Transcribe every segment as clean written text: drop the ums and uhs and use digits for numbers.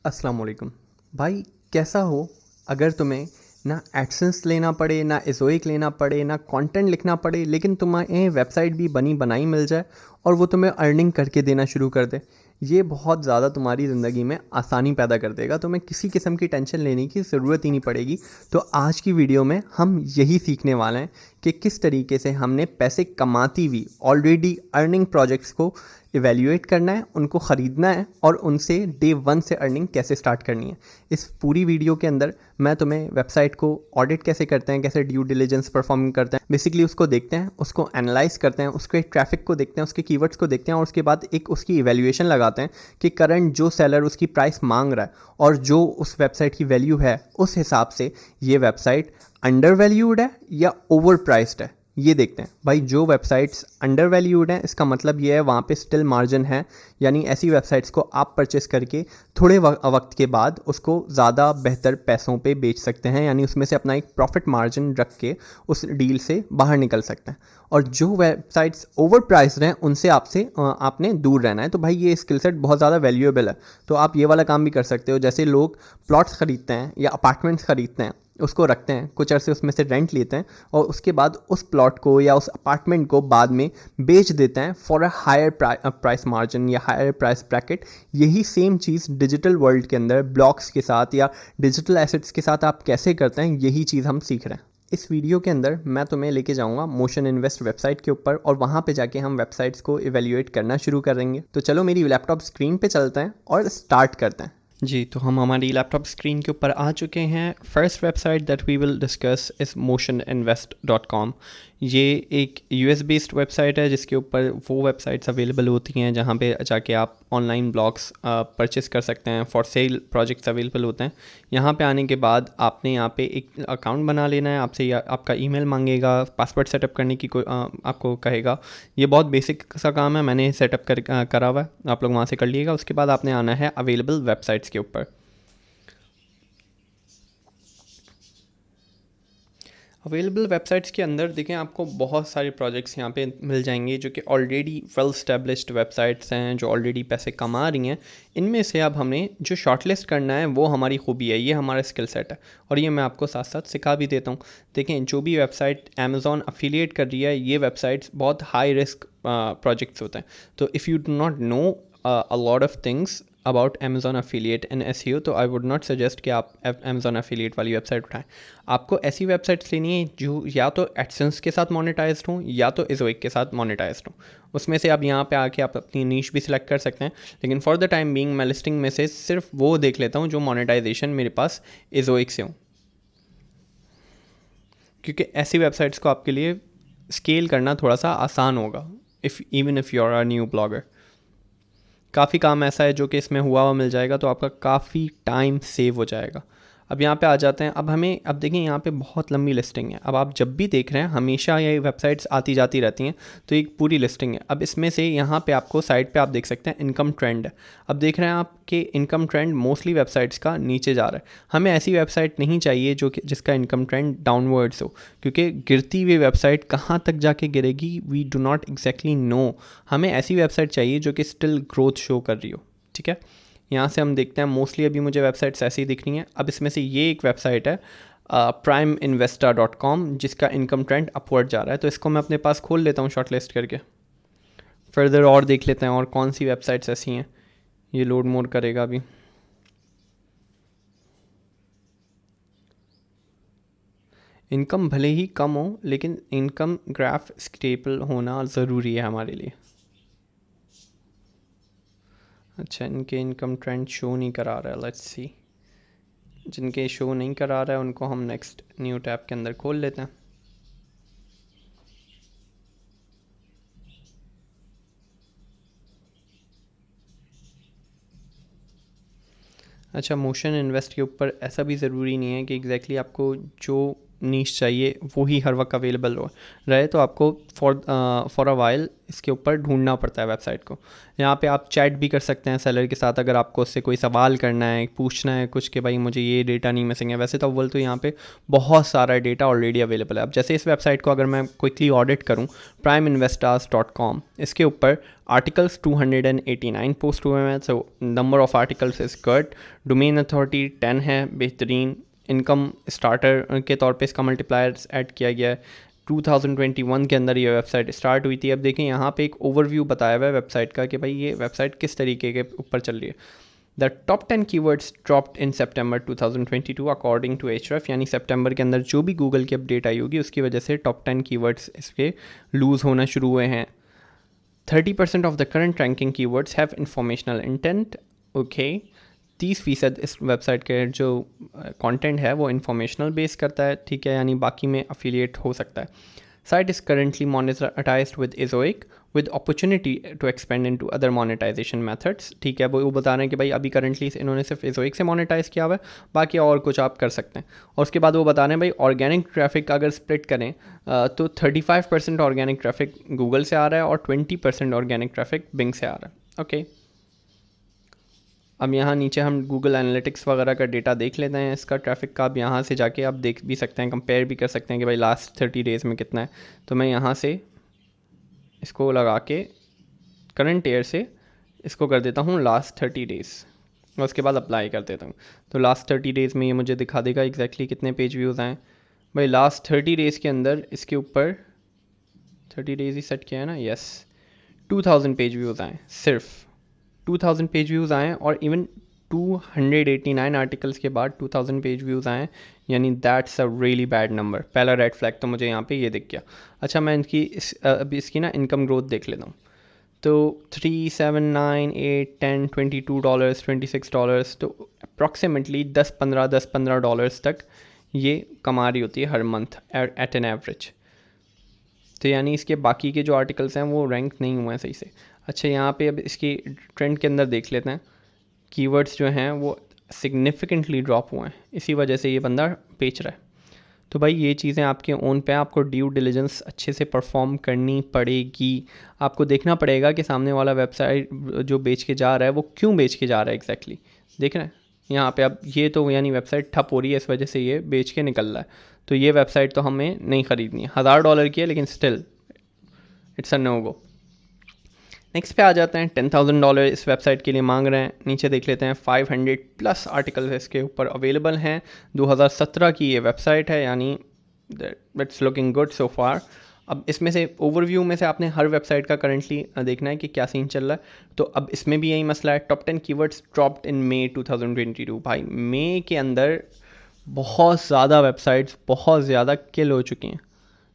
अस्सलाम वालेकुम भाई। कैसा हो? अगर तुम्हें ना एडसेंस लेना पड़े, ना एजोइक लेना पड़े, ना कंटेंट लिखना पड़े, लेकिन तुम्हें वेबसाइट भी बनी बनाई मिल जाए और वो तुम्हें अर्निंग करके देना शुरू कर दे, ये बहुत ज़्यादा तुम्हारी ज़िंदगी में आसानी पैदा कर देगा। तुम्हें किसी किस्म की टेंशन लेने की ज़रूरत ही नहीं पड़ेगी। तो आज की वीडियो में हम यही सीखने वाले हैं कि किस तरीके से हमने पैसे कमाती हुई ऑलरेडी अर्निंग प्रोजेक्ट्स को इवेल्युएट करना है, उनको ख़रीदना है और उनसे डे वन से अर्निंग कैसे स्टार्ट करनी है। इस पूरी वीडियो के अंदर मैं तुम्हें वेबसाइट को ऑडिट कैसे करते हैं, कैसे ड्यू डिलिजेंस परफॉर्म करते हैं, बेसिकली उसको देखते हैं, उसको एनालाइज करते हैं, उसके ट्रैफिक को देखते हैं, उसके कीवर्ड्स को देखते हैं और उसके बाद एक उसकी इवेल्युएशन लगाते हैं कि करंट जो सेलर उसकी प्राइस मांग रहा है और जो उस वेबसाइट की वैल्यू है, उस हिसाब से ये वेबसाइट अंडर वैल्यूड है या ओवर प्राइस्ड है, ये देखते हैं। भाई जो वेबसाइट्स अंडर वैल्यूड हैं, इसका मतलब ये है वहाँ पे स्टिल मार्जिन है, यानी ऐसी वेबसाइट्स को आप परचेस करके थोड़े वक्त के बाद उसको ज़्यादा बेहतर पैसों पे बेच सकते हैं, यानी उसमें से अपना एक प्रॉफिट मार्जिन रख के उस डील से बाहर निकल सकते हैं। और जो वेबसाइट्स ओवर प्राइस्ड हैं उनसे आपने दूर रहना है। तो भाई ये स्किल सेट बहुत ज़्यादा वैल्यूएबल है। तो आप ये वाला काम भी कर सकते हो। जैसे लोग प्लॉट्स ख़रीदते हैं या अपार्टमेंट्स ख़रीदते हैं, उसको रखते हैं, कुछ अरसे उसमें से रेंट लेते हैं और उसके बाद उस प्लॉट को या उस अपार्टमेंट को बाद में बेच देते हैं for a higher price margin या हायर प्राइस ब्रैकेट। यही सेम चीज़ डिजिटल वर्ल्ड के अंदर ब्लॉक्स के साथ या डिजिटल एसेट्स के साथ आप कैसे करते हैं, यही चीज़ हम सीख रहे हैं। इस वीडियो के अंदर मैं तुम्हें लेके जाऊंगा मोशन इन्वेस्ट वेबसाइट के ऊपर और वहाँ पे जाके हम वेबसाइट्स को इवेल्युएट करना शुरू करेंगे। तो चलो मेरी लैपटॉप स्क्रीन पे चलते हैं और स्टार्ट करते हैं। जी, तो हम हमारी लैपटॉप स्क्रीन के ऊपर आ चुके हैं। First website that we will discuss is motioninvest.com। ये एक यूएस बेस्ड वेबसाइट है जिसके ऊपर वो वेबसाइट्स अवेलेबल होती हैं जहाँ पे जाके आप ऑनलाइन ब्लॉग्स परचेस कर सकते हैं। फॉर सेल प्रोजेक्ट्स अवेलेबल होते हैं। यहाँ पे आने के बाद आपने यहाँ पे एक अकाउंट बना लेना है। आपसे आपका ईमेल मांगेगा, पासवर्ड सेटअप करने की आपको कहेगा। ये बहुत बेसिक सा काम है, मैंने सेटअप करा हुआ है, आप लोग वहाँ से कर लीजिएगा। उसके बाद आपने आना है अवेलेबल वेबसाइट्स के ऊपर। अवेलेबल वेबसाइट्स के अंदर देखें, आपको बहुत सारे प्रोजेक्ट्स यहाँ पे मिल जाएंगे जो कि ऑलरेडी वेल स्टैब्लिश्ड वेबसाइट्स हैं, जो ऑलरेडी पैसे कमा रही हैं। इनमें से अब हमें जो शॉर्टलिस्ट करना है वो हमारी खूबी है, ये हमारा स्किल सेट है और ये मैं आपको साथ साथ सिखा भी देता हूँ। देखें, जो भी वेबसाइट अमेज़ॉन अफिलिएट कर रही है, ये वेबसाइट्स बहुत हाई रिस्क प्रोजेक्ट्स होते हैं। तो if you do not know a lot of things about Amazon affiliate and SEO, तो आई वुड नॉट सजेस्ट कि आप अमेज़ॉन अफिलिएट वाली वेबसाइट उठाएं। आपको ऐसी वेबसाइट्स लेनी है जो या तो एडसेंस के साथ मोनेटाइज्ड हों या तो एजोइक के साथ मोनेटाइज्ड हों। उसमें से आप यहाँ पे आके आप अपनी नीश भी सिलेक्ट कर सकते हैं, लेकिन फॉर द टाइम बीइंग मैं लिस्टिंग में से सिर्फ वो देख लेता हूँ जो मोनेटाइजेशन मेरे पास एजोइक से हो, क्योंकि ऐसी वेबसाइट्स को आपके लिए स्केल करना थोड़ा सा आसान होगा if you are a new blogger. काफ़ी काम ऐसा है जो कि इसमें हुआ हुआ मिल जाएगा, तो आपका काफ़ी टाइम सेव हो जाएगा। अब यहाँ पे आ जाते हैं। अब देखिए, यहाँ पे बहुत लंबी लिस्टिंग है। अब आप जब भी देख रहे हैं, हमेशा ये वेबसाइट्स आती जाती रहती हैं, तो एक पूरी लिस्टिंग है। अब इसमें से यहाँ पे आपको साइड पे आप देख सकते हैं इनकम ट्रेंड है। अब देख रहे हैं आप कि इनकम ट्रेंड मोस्टली वेबसाइट्स का नीचे जा रहा है। हमें ऐसी वेबसाइट नहीं चाहिए जो कि जिसका इनकम ट्रेंड डाउनवर्ड्स हो, क्योंकि गिरती हुई वेबसाइट कहाँ तक जाके गिरेगी we do not exactly know. हमें ऐसी वेबसाइट चाहिए जो कि स्टिल ग्रोथ शो कर रही हो। ठीक है, यहाँ से हम देखते हैं। मोस्टली अभी मुझे वेबसाइट्स ऐसी दिख रही हैं। अब इसमें से ये एक वेबसाइट है priminvestor.com, जिसका इनकम ट्रेंड अपवर्ड जा रहा है। तो इसको मैं अपने पास खोल लेता हूँ शॉर्ट लिस्ट करके। फर्दर और देख लेते हैं और कौन सी वेबसाइट्स ऐसी हैं। ये लोड मोड करेगा अभी। इनकम भले ही कम हो, लेकिन इनकम ग्राफ स्टेबल होना ज़रूरी है हमारे लिए। अच्छा, इनके इनकम ट्रेंड शो नहीं करा रहा है। लेट्स सी। जिनके शो नहीं करा रहा है उनको हम नेक्स्ट न्यू टैब के अंदर खोल लेते हैं। अच्छा, मोशन इन्वेस्ट के ऊपर ऐसा भी ज़रूरी नहीं है कि एग्जैक्टली आपको जो नीश चाहिए वो ही हर वक्त अवेलेबल रहे, तो आपको फॉर अ वाइल इसके ऊपर ढूंढना पड़ता है वेबसाइट को। यहाँ पे आप चैट भी कर सकते हैं सेलर के साथ, अगर आपको उससे कोई सवाल करना है, पूछना है कुछ कि भाई मुझे ये डेटा नहीं मिसिंग है। वैसे तो अव्वल तो यहाँ पे बहुत सारा डेटा ऑलरेडी अवेलेबल है। अब जैसे इस वेबसाइट को अगर मैं क्विकली ऑडिट करूँ, primeinvestors.com, इसके ऊपर आर्टिकल्स 289 पोस्ट हुए हैं, so number of articles is good. Domain authority 10 है, बेहतरीन। इनकम स्टार्टर के तौर पे इसका मल्टीप्लायर्स ऐड किया गया है। 2021 के अंदर ये वेबसाइट स्टार्ट हुई थी। अब देखें यहाँ पे एक ओवरव्यू बताया हुआ है वेबसाइट का कि भाई ये वेबसाइट किस तरीके के ऊपर चल रही है। The top 10 keywords dropped in September 2022 according to Ahrefs, यानी सितंबर के अंदर जो भी गूगल की अपडेट आई होगी उसकी वजह से टॉप 10 कीवर्ड्स इसके लूज़ होना शुरू हुए हैं। 30% of the current ranking keywords have informational intent. Okay, 30% इस वेबसाइट के जो कंटेंट है वो इंफॉर्मेशनल बेस करता है, ठीक है, यानी बाकी में अफिलिएट हो सकता है। Site is currently monetised with Ezoic with opportunity to expand into other monetization methods, ठीक है। वो बता रहे हैं कि भाई अभी करंटली इन्होंने सिर्फ Ezoic से मोनेटाइज किया हुआ है, बाकी और कुछ आप कर सकते हैं। और उसके बाद वो बता रहे हैं भाई ऑर्गेनिक ट्रैफिक अगर स्प्लिट करें तो 35% ऑर्गेनिक ट्रैफिक गूगल से आ रहा है और 20% ऑर्गेनिक ट्रैफिक बिंग से आ रहा है। ओके, अब यहाँ नीचे हम गूगल एनालिटिक्स वगैरह का डेटा देख लेते हैं इसका ट्रैफिक का। अब यहाँ से जाके आप देख भी सकते हैं, कंपेयर भी कर सकते हैं कि भाई लास्ट 30 डेज़ में कितना है। तो मैं यहाँ से इसको लगा के करंट ईयर से इसको कर देता हूँ लास्ट 30 डेज़ और उसके बाद अप्लाई कर देता हूँ। तो लास्ट 30 डेज़ में ये मुझे दिखा देगा एग्जैक्टली कितने पेज व्यूज़ आए। भाई लास्ट 30 डेज़ के अंदर इसके ऊपर 30 डेज़ ही सेट किया है ना, यस, 2000 पेज व्यूज़ आए, सिर्फ 2000 पेज व्यूज़ आए। और इवन 289 आर्टिकल्स के बाद 2000 पेज व्यूज़ आए, यानी that's a really bad number. पहला रेड फ्लैग तो मुझे यहाँ पे ये दिख गया। अच्छा, मैं अभी इसकी ना इनकम ग्रोथ देख लेता हूँ। तो 3, 7, 9, 8, 10, $22, $26, तो अप्रॉक्सीमेटली 10-15 डॉलर्स तक ये कमा रही होती है हर मंथ एट एन एवरेज। तो यानी इसके बाकी के जो आर्टिकल्स हैं वो रैंक नहीं हुए हैं सही से। अच्छा, यहाँ पे अब इसकी ट्रेंड के अंदर देख लेते हैं। कीवर्ड्स जो हैं वो सिग्निफिकेंटली ड्रॉप हुए हैं, इसी वजह से ये बंदा बेच रहा है। तो भाई ये चीज़ें आपके ओन पे, आपको ड्यू डिलिजेंस अच्छे से परफॉर्म करनी पड़ेगी। आपको देखना पड़ेगा कि सामने वाला वेबसाइट जो बेच के जा रहा है वो क्यों बेच के जा रहा है एग्जैक्टली। देख रहे हैं यहाँ पे अब ये तो यानी वेबसाइट ठप हो रही है, इस वजह से ये बेच के निकल रहा है। तो ये वेबसाइट तो हमें नहीं ख़रीदनी है। $1000 की है लेकिन still it's a no go. Next पे आ जाते हैं। $10,000 इस वेबसाइट के लिए मांग रहे हैं। नीचे देख लेते हैं 500+ आर्टिकल्स इसके ऊपर अवेलेबल हैं। 2017 की ये वेबसाइट है, यानी इट्स लुकिंग गुड सो फार। अब इसमें से ओवरव्यू में से आपने हर वेबसाइट का करंटली देखना है कि क्या सीन चल रहा है। तो अब इसमें भी यही मसला है। टॉप 10 कीवर्ड्स ड्रॉप्ड इन मई 2022। भाई मई के अंदर बहुत ज़्यादा वेबसाइट्स बहुत ज़्यादा किल हो चुकी हैं,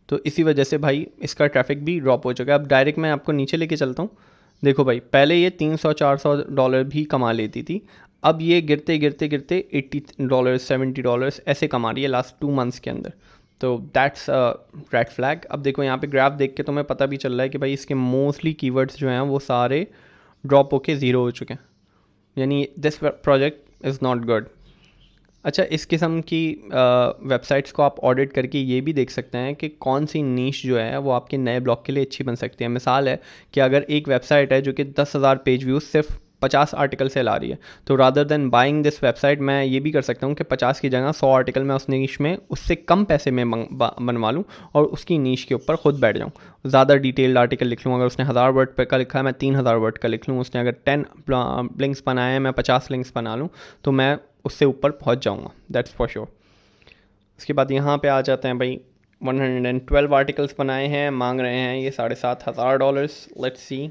तो इसी वजह से भाई इसका ट्रैफिक भी ड्रॉप हो चुका है। अब डायरेक्ट मैं आपको नीचे लेके चलता हूँ। देखो भाई, पहले ये $300-400 भी कमा लेती थी, अब ये गिरते गिरते गिरते $80, $70 ऐसे कमा रही है लास्ट 2 मंथ्स के अंदर। तो दैट्स रेड फ्लैग। अब देखो यहाँ पे ग्राफ देख के तुम्हें पता भी चल रहा है कि भाई इसके मोस्टली कीवर्ड्स जो हैं वो सारे ड्रॉप होके ज़ीरो हो चुके हैं, यानी this project is not good. अच्छा, इस किस्म की वेबसाइट्स को आप ऑडिट करके ये भी देख सकते हैं कि कौन सी नीश जो है वो आपके नए ब्लॉग के लिए अच्छी बन सकती है। मिसाल है कि अगर एक वेबसाइट है जो कि 10,000 पेज व्यूज़ सिर्फ 50 आर्टिकल से ला रही है, तो rather than buying this website मैं ये भी कर सकता हूँ कि 50 की जगह 100 आर्टिकल मैं उस नीश में उससे कम पैसे में बनवा लूँ और उसकी नीश के ऊपर खुद बैठ जाऊँ। ज़्यादा डिटेल्ड आर्टिकल लिख लूँ। अगर उसने 1000 वर्ड पे का लिखा है मैं 3000 वर्ड का लिख लूँ। उसने अगर 10 लिंक्स बनाए हैं मैं 50 लिंक्स बना लूँ, तो मैं उससे ऊपर पहुंच जाऊंगा, दैट्स फॉर श्योर। उसके बाद यहाँ पे आ जाते हैं भाई। 112 आर्टिकल्स बनाए हैं, मांग रहे हैं ये $7,500। Let's see.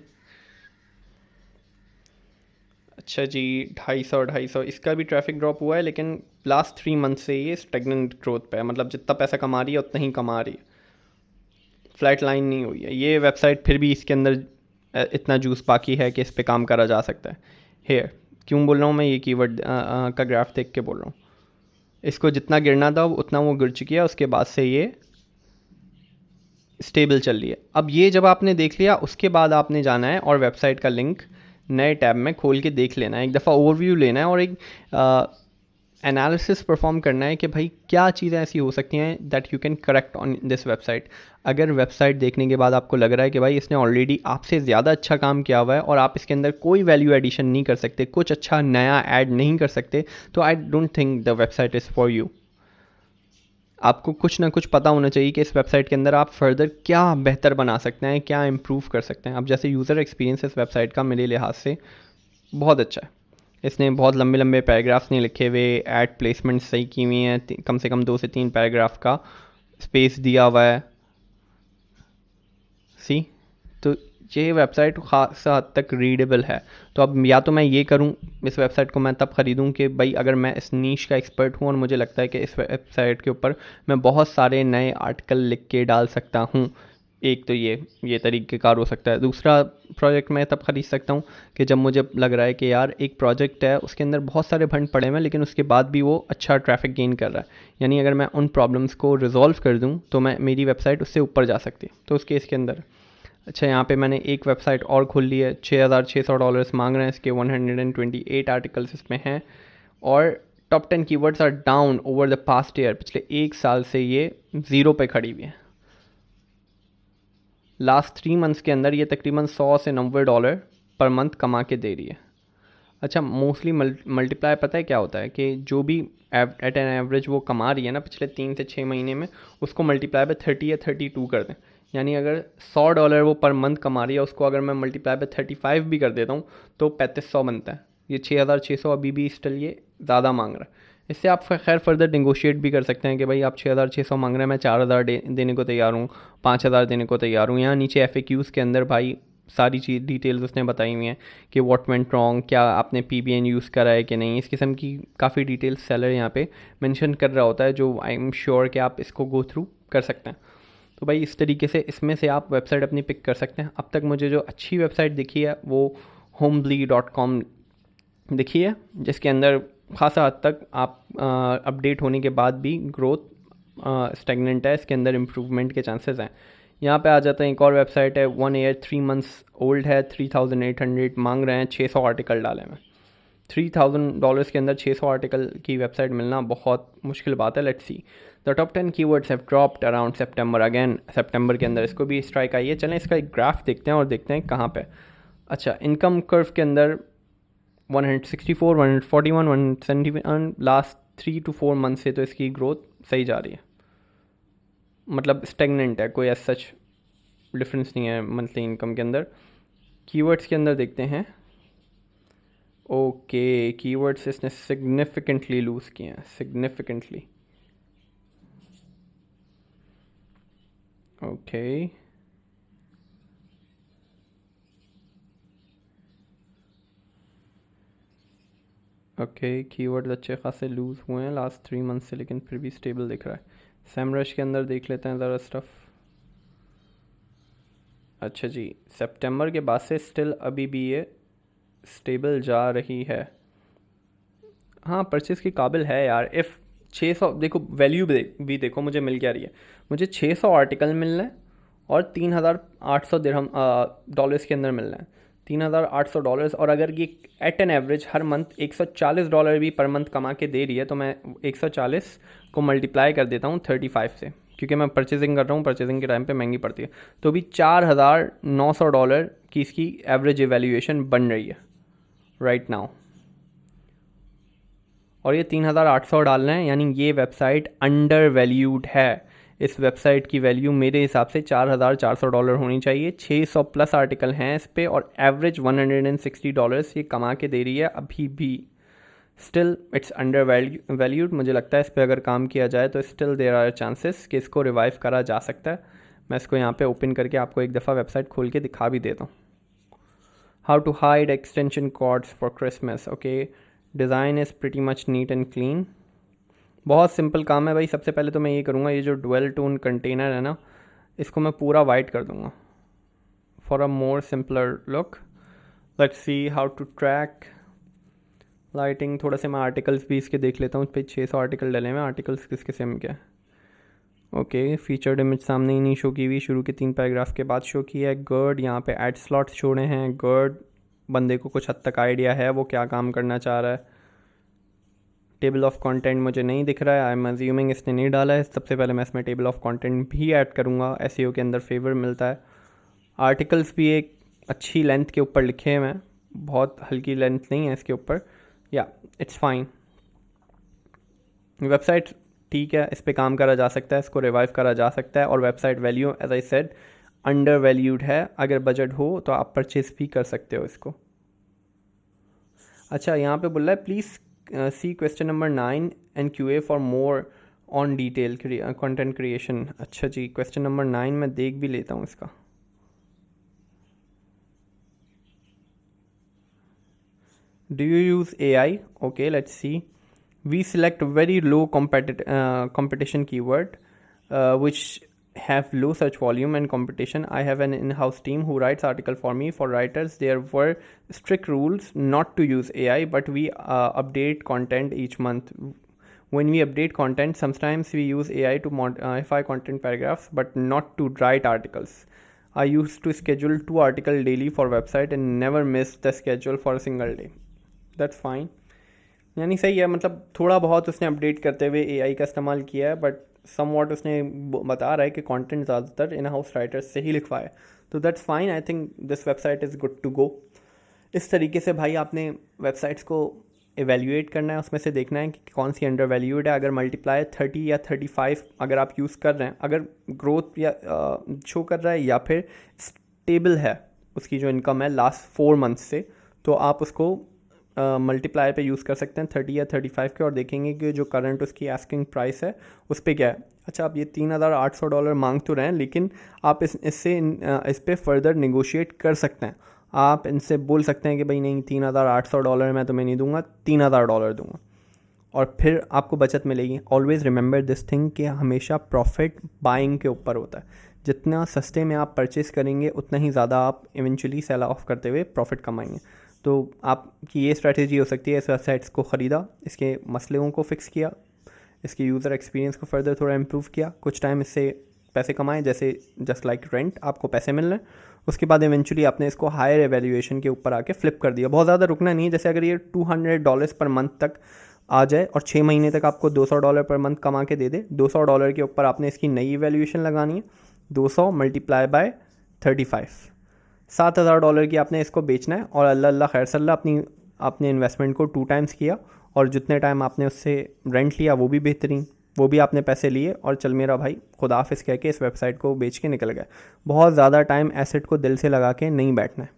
अच्छा जी, 250 इसका भी ट्रैफिक ड्रॉप हुआ है, लेकिन लास्ट 3 मंथ से ये स्टेगनेंट ग्रोथ पे है। मतलब जितना पैसा कमा रही है उतना ही कमा रही है, फ्लैट लाइन नहीं हुई है ये वेबसाइट। फिर भी इसके अंदर इतना जूस बाकी है कि इस पर काम करा जा सकता है। हेयर क्यों बोल रहा हूँ मैं, ये कीवर्ड का ग्राफ देख के बोल रहा हूँ। इसको जितना गिरना था उतना वो गिर चुकी है, उसके बाद से ये स्टेबल चल रही है। अब ये जब आपने देख लिया उसके बाद आपने जाना है और वेबसाइट का लिंक नए टैब में खोल के देख लेना है, एक दफ़ा ओवरव्यू लेना है और एक एनालिसिस परफॉर्म करना है कि भाई क्या चीज़ें ऐसी हो सकती हैं that you can correct on this website. अगर वेबसाइट देखने के बाद आपको लग रहा है कि भाई इसने ऑलरेडी आपसे ज़्यादा अच्छा काम किया हुआ है और आप इसके अंदर कोई वैल्यू एडिशन नहीं कर सकते, कुछ अच्छा नया ऐड नहीं कर सकते, तो I don't think the website is for you. आपको कुछ ना कुछ पता होना चाहिए कि इस वेबसाइट के अंदर आप फर्दर क्या बेहतर बना सकते हैं, क्या इम्प्रूव कर सकते हैं। अब जैसे यूज़र एक्सपीरियंस इस वेबसाइट का मेरे लिहाज से बहुत अच्छा है। इसने बहुत लंबे लंबे पैराग्राफ्स नहीं लिखे हुए, ऐड प्लेसमेंट सही की हुई हैं, कम से कम 2 से 3 पैराग्राफ का स्पेस दिया हुआ है। सी, तो ये वेबसाइट खास हद तक रीडेबल है। तो अब या तो मैं ये करूँ, इस वेबसाइट को मैं तब ख़रीदूँ कि भाई अगर मैं इस नीश का एक्सपर्ट हूँ और मुझे लगता है कि इस वेबसाइट के ऊपर मैं बहुत सारे नए आर्टिकल लिख के डाल सकता हूँ। एक तो ये तरीक़ेकार हो सकता है। दूसरा प्रोजेक्ट मैं तब ख़रीद सकता हूँ कि जब मुझे लग रहा है कि यार एक प्रोजेक्ट है उसके अंदर बहुत सारे फंड पड़े हुए हैं लेकिन उसके बाद भी वो अच्छा ट्रैफिक गेन कर रहा है, यानी अगर मैं उन प्रॉब्लम्स को रिजॉल्व कर दूँ तो मैं मेरी वेबसाइट उससे ऊपर जा सकती है। तो उस केस के अंदर अच्छा, यहाँ पे मैंने एक वेबसाइट और खोल ली है, $6,600 मांग रहे हैं इसके, 128 आर्टिकल्स इसमें हैं और top 10 keywords are down over the past year. पिछले 1 साल से ये 0 पे खड़ी हुई है। लास्ट 3 मंथ्स के अंदर ये तकरीबन $100 से $90 पर मंथ कमा के दे रही है। अच्छा, मोस्टली मल्टीप्लाई पता है क्या होता है कि जो भी एट एन एवरेज वो कमा रही है ना पिछले 3 से 6 महीने में, उसको मल्टीप्लाई बाय 30 या 32 कर दें। यानी अगर $100 वो पर मंथ कमा रही है, उसको अगर मैं मल्टीप्लाई बाय 35 भी कर देता हूँ तो 3500 बनता है। ये 6600 अभी भी स्टिल ये ज़्यादा मांग रहा है। इससे आप खैर फर्दर नेगोशिएट भी कर सकते हैं कि भाई आप 6600 मांग रहे हैं, मैं 4000 देने को तैयार हूँ, 5000 देने को तैयार हूँ। यहाँ नीचे FAQs के अंदर भाई सारी चीज़ डिटेल्स उसने बताई हुई हैं कि व्हाट वेंट रॉन्ग, क्या आपने PBN यूज़ करा है कि नहीं, इस किस्म की काफ़ी डिटेल्स सेलर यहाँ पे मेंशन कर रहा होता है, जो आई एम श्योर कि आप इसको गो थ्रू कर सकते हैं। तो भाई इस तरीके से इसमें से आप वेबसाइट अपनी पिक कर सकते हैं। अब तक मुझे जो अच्छी वेबसाइट दिखी है वो homebly.com दिखी है, जिसके अंदर खासा हद तक आप अपडेट होने के बाद भी ग्रोथ स्टेगनेंट है, इसके अंदर इम्प्रूवमेंट के चांसेस हैं। यहाँ पे आ जाता है एक और वेबसाइट है, 1 ईयर 3 मंथ्स ओल्ड है, 3800 मांग रहे हैं, 600 आर्टिकल डाले हैं। $3000 के अंदर 600 आर्टिकल की वेबसाइट मिलना बहुत मुश्किल बात है। Let's see, the top 10 keywords have dropped around September. Again सितंबर के अंदर इसको भी स्ट्राइक आई है। चलें इसका एक ग्राफ देखते हैं और देखते हैं कहाँ पे। अच्छा, इनकम कर्व के अंदर 164, 141, 171 लास्ट 3 to 4 मंथ से तो इसकी ग्रोथ सही जा रही है, मतलब स्टेगनेंट है, कोई ऐसा सच डिफरेंस नहीं है मंथली इनकम के अंदर। कीवर्ड्स के अंदर देखते हैं। ओके, कीवर्ड्स इसने सिग्निफिकेंटली लूज़ किए हैं, सिग्निफिकेंटली। ओके, ओके, कीवर्ड्स अच्छे खासे लूज़ हुए हैं लास्ट 3 मंथ से, लेकिन फिर भी स्टेबल दिख रहा है। सैमरश के अंदर देख लेते हैं ज़रा स्टफ़। अच्छा जी, सितंबर के बाद से स्टिल अभी भी ये स्टेबल जा रही है। हाँ, परचेज़ के काबिल है यार। इफ़ 600 देखो, वैल्यू भी देखो मुझे मिल क्या रही है। मुझे 600 आर्टिकल मिल रहे हैं और 3800 दिरहम डॉलर्स के अंदर मिल रहे हैं, $3800। और अगर ये एट एन एवरेज हर मंथ $140 भी पर मंथ कमा के दे रही है, तो मैं 140 को मल्टीप्लाई कर देता हूँ 35 से, क्योंकि मैं परचेजिंग कर रहा हूँ, परचेजिंग के टाइम पे महंगी पड़ती है। तो भी $4900 की इसकी एवरेज एवेल्यूएशन बन रही है राइट नाउ। और ये 3800 डाल रहे हैं, यानी ये वेबसाइट अंडर वैल्यूड है। इस वेबसाइट की वैल्यू मेरे हिसाब से $4400 होनी चाहिए। 600 प्लस आर्टिकल हैं इस पर और एवरेज $160 ये कमा के दे रही है अभी भी। Still it's under valued. मुझे लगता है इस पर अगर काम किया जाए तो स्टिल देयर आर चांसेस कि इसको रिवाइव करा जा सकता है। मैं इसको यहाँ पे ओपन करके आपको एक दफ़ा वेबसाइट खोल के दिखा भी देता हूँ। How to hide extension cords for Christmas. Okay, design is pretty much neat and clean. बहुत सिंपल काम है भाई। सबसे पहले तो मैं ये करूँगा, ये जो डुअल टोन कंटेनर है ना, इसको मैं पूरा वाइट कर दूँगा for a more simpler look. Let's see how to track lighting. थोड़ा से मैं आर्टिकल्स भी इसके देख लेता हूँ। इस पर 600 आर्टिकल डले हुए हैं, आर्टिकल्स किस किस्म के हैं। ओके, फीचर्ड इमेज सामने ही नहीं शो की हुई, शुरू के 3 पैराग्राफ के बाद शो की है। गर्ड, यहाँ पे एड स्लॉट्स छोड़े हैं। गर्ड बंदे को कुछ हद तक आइडिया है वो क्या काम करना चाह रहा है। टेबल ऑफ कंटेंट मुझे नहीं दिख रहा है, आई एम अज्यूमिंग इसने नहीं डाला है। सबसे पहले मैं इसमें टेबल ऑफ कंटेंट भी ऐड करूँगा, एसईओ के अंदर फेवर मिलता है। आर्टिकल्स भी एक अच्छी लेंथ के ऊपर लिखे हैं, मैं बहुत हल्की लेंथ नहीं है इसके ऊपर, या इट्स फाइन। वेबसाइट ठीक है, इस पर काम करा जा सकता है, इसको रिवाइव करा जा सकता है। और website value as I said under valued है, अगर बजट हो तो आप परचेज भी कर सकते हो इसको। अच्छा, यहाँ पे बोल रहा है please see question number 9 and QA for more on detail content creation. अच्छा जी, क्वेश्चन नंबर 9 मैं देख भी लेता हूँ इसका। Do you use AI? Okay, let's see. We select very low competition keyword, which have low search volume and competition. I have an in-house team who writes article for me. For writers, there were strict rules not to use AI, but we update content each month. When we update content, sometimes we use AI to modify content paragraphs, but not to write articles. I used to schedule 2 articles daily for website and never miss the schedule for a single day. That's fine, यानी सही है। मतलब थोड़ा बहुत उसने update करते हुए AI का इस्तेमाल किया है, बट सम वॉट उसने बता रहा है कि कंटेंट ज़्यादातर इन हाउस राइटर्स से ही लिखवा है, तो that's fine. I think this website is good to go. इस तरीके से भाई आपने वेबसाइट्स को एवेल्यूएट करना है, उसमें से देखना है कि कौन सी अंडर वैल्यूड है। अगर मल्टीप्लाई 30 या 35 अगर आप यूज़ कर रहे हैं, अगर ग्रोथ या शो कर रहा है या फिर स्टेबल है उसकी जो इनकम है लास्ट 4 मंथ से, तो आप उसको मल्टीप्लाई पे यूज़ कर सकते हैं 30 या 35 के, और देखेंगे कि जो करंट उसकी आस्किंग प्राइस है उस पर क्या है। अच्छा, आप ये $3,800 मांग तो रहे हैं, लेकिन आप इस पर फर्दर निगोशिएट कर सकते हैं। आप इनसे बोल सकते हैं कि भाई नहीं, $3,800 मैं तुम्हें नहीं दूंगा, $3,000 दूंगा, और फिर आपको बचत मिलेगी। ऑलवेज़ रिमेंबर दिस थिंग कि हमेशा प्रॉफिट बाइंग के ऊपर होता है। जितना सस्ते में आप परचेस करेंगे उतना ही ज़्यादा आप इवेंचुअली सेल ऑफ करते हुए प्रॉफिट कमाएंगे। तो आपकी ये स्ट्रैटेजी हो सकती है, इस वेबसाइट्स को ख़रीदा, इसके मसलों को फिक्स किया, इसके यूज़र एक्सपीरियंस को फर्दर थोड़ा इम्प्रूव किया, कुछ टाइम इससे पैसे कमाएं, जैसे जस्ट लाइक रेंट आपको पैसे मिल रहे हैं। उसके बाद इवेंचुअली आपने इसको हायर एवेल्यूएशन के ऊपर आके फ्लिप कर दिया। बहुत ज़्यादा रुकना नहीं है, जैसे अगर ये $200 पर मंथ तक आ जाए और 6 महीने तक आपको $200 पर मंथ कमा के दे दे, $200 के ऊपर आपने इसकी नई इवेल्यूएशन लगानी है। 200 मल्टीप्लाई बाय 35, $7,000 की आपने इसको बेचना है, और अल्लाह अल्लाह खैर सल्ला अपने इन्वेस्टमेंट को 2 टाइम्स किया, और जितने टाइम आपने उससे रेंट लिया वो भी बेहतरीन, वो भी आपने पैसे लिए, और चल मेरा भाई खुदा हाफिज़ कह के इस वेबसाइट को बेच के निकल गए। बहुत ज़्यादा टाइम एसेट को दिल से लगा के नहीं बैठना है।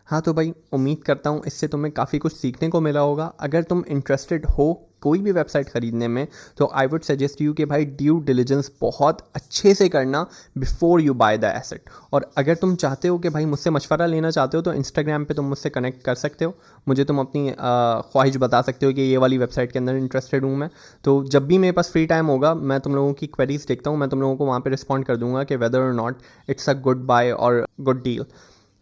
हाँ तो भाई, उम्मीद करता हूँ इससे तुम्हें काफ़ी कुछ सीखने को मिला होगा। अगर तुम इंटरेस्टेड हो कोई भी वेबसाइट ख़रीदने में, तो आई वुड सजेस्ट यू कि भाई ड्यू डिलिजेंस बहुत अच्छे से करना before you by the asset. और अगर तुम चाहते हो कि भाई मुझसे मशवरा लेना चाहते हो, तो इंस्टाग्राम पे तुम मुझसे कनेक्ट कर सकते हो, मुझे तुम अपनी ख्वाहिश बता सकते हो कि ये वाली वेबसाइट के अंदर इंटरेस्टेड हूँ मैं। तो जब भी मेरे पास फ्री टाइम होगा, मैं तुम लोगों की क्वेरीज देखता हूँ, मैं तुम लोगों को वहाँ पर रिस्पॉन्ड कर दूँगा कि whether or not it's a good buy or good deal.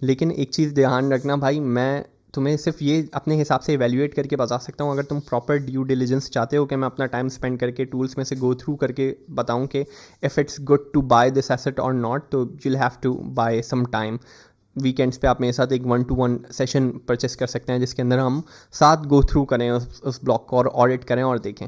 लेकिन एक चीज़ ध्यान रखना भाई, मैं तुम्हें सिर्फ ये अपने हिसाब से इवैल्यूएट करके बता सकता हूँ। अगर तुम प्रॉपर ड्यू डिलिजेंस चाहते हो कि मैं अपना टाइम स्पेंड करके टूल्स में से गो थ्रू करके बताऊँ कि if it's good to buy this asset or not, तो you have to buy some time. Weekends पे आप मेरे साथ एक 1-to-1 सेशन परचेस कर सकते हैं, जिसके अंदर हम साथ गो थ्रू करें उस ब्लॉग को, और ऑडिट करें और देखें।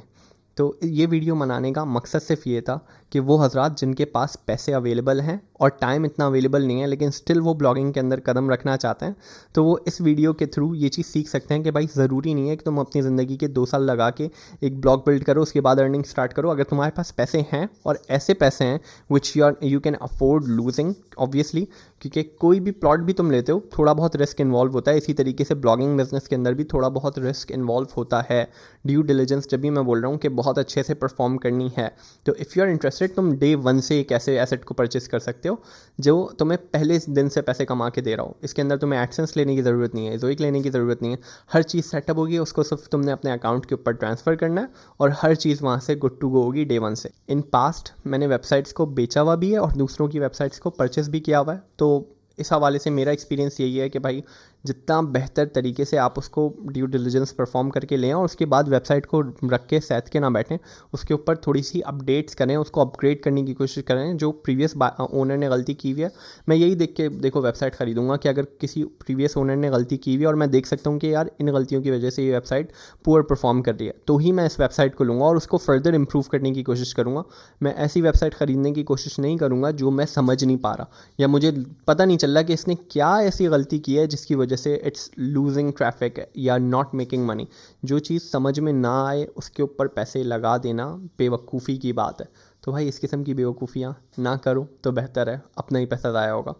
तो ये वीडियो बनाने का मकसद सिर्फ ये था कि वो हजरात जिनके पास पैसे अवेलेबल हैं और टाइम इतना अवेलेबल नहीं है, लेकिन स्टिल वो ब्लॉगिंग के अंदर कदम रखना चाहते हैं, तो वो इस वीडियो के थ्रू ये चीज़ सीख सकते हैं कि भाई ज़रूरी नहीं है कि तुम अपनी ज़िंदगी के 2 साल लगा के एक ब्लॉग बिल्ड करो, उसके बाद अर्निंग स्टार्ट करो। अगर तुम्हारे पास पैसे हैं, और ऐसे पैसे हैं which you can afford losing obviously, क्योंकि कोई भी प्लॉट भी तुम लेते हो थोड़ा बहुत रिस्क इन्वॉल्व होता है। इसी तरीके से ब्लॉगिंग बिजनेस के अंदर भी थोड़ा बहुत रिस्क इन्वॉल्व होता है। ड्यू डिलिजेंस जब भी मैं बोल रहा हूँ कि बहुत अच्छे से परफॉर्म करनी है, तो इफ़ यू आर इंटरेस्टेड, तुम डे 1 से एक ऐसे एसेट को परचेस कर सकते हो जो तुम्हें पहले दिन से पैसे कमा के दे रहा हो। इसके अंदर तुम्हें एडसेंस लेने की ज़रूरत नहीं है, ज़ोइक लेने की ज़रूरत नहीं है। हर चीज़ सेटअप होगी, उसको सिर्फ तुमने अपने अकाउंट के ऊपर ट्रांसफ़र करना है, और हर चीज़ वहाँ से गुड टू गो होगी डे 1 से। इन पास्ट मैंने वेबसाइट्स को बेचा हुआ भी है और दूसरों की वेबसाइट्स को परचेस भी किया हुआ है, तो इस हवाले से मेरा एक्सपीरियंस यही है कि भाई जितना बेहतर तरीके से आप उसको ड्यू डिलिजेंस परफॉर्म करके लें और उसके बाद वेबसाइट को रख के सैद के ना बैठें, उसके ऊपर थोड़ी सी अपडेट्स करें, उसको अपग्रेड करने की कोशिश करें। जो प्रीवियस ओनर ने गलती की हुई है, मैं यही देख के देखो वेबसाइट ख़रीदूंगा कि अगर किसी प्रीवियस ओनर ने गलती की हुई है और मैं देख सकता हूँ कि यार इन गलतियों की वजह से ये वेबसाइट पुअर परफॉर्म कर रही है, तो ही मैं इस वेबसाइट को लूँगा और उसको फर्दर इंप्रूव करने की कोशिश करूँगा। मैं ऐसी वेबसाइट ख़रीदने की कोशिश नहीं करूँगा जो मैं समझ नहीं पा रहा या मुझे पता नहीं चल रहा कि इसने क्या ऐसी गलती की है जिसकी वजह से इट्स लूजिंग ट्रैफिक या नॉट मेकिंग मनी। जो चीज़ समझ में ना आए उसके ऊपर पैसे लगा देना बेवकूफ़ी की बात है। तो भाई इस किस्म की बेवकूफ़ियाँ ना करो तो बेहतर है, अपना ही पैसा ज़ाया होगा।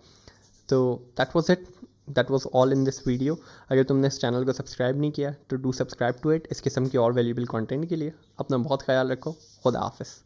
तो that was it, that was all in this video. अगर तुमने इस चैनल को सब्सक्राइब नहीं किया तो डू सब्सक्राइब टू इट इस किस्म के और वैल्यूबल कंटेंट के लिए। अपना बहुत ख्याल रखो। खुदा हाफिज़।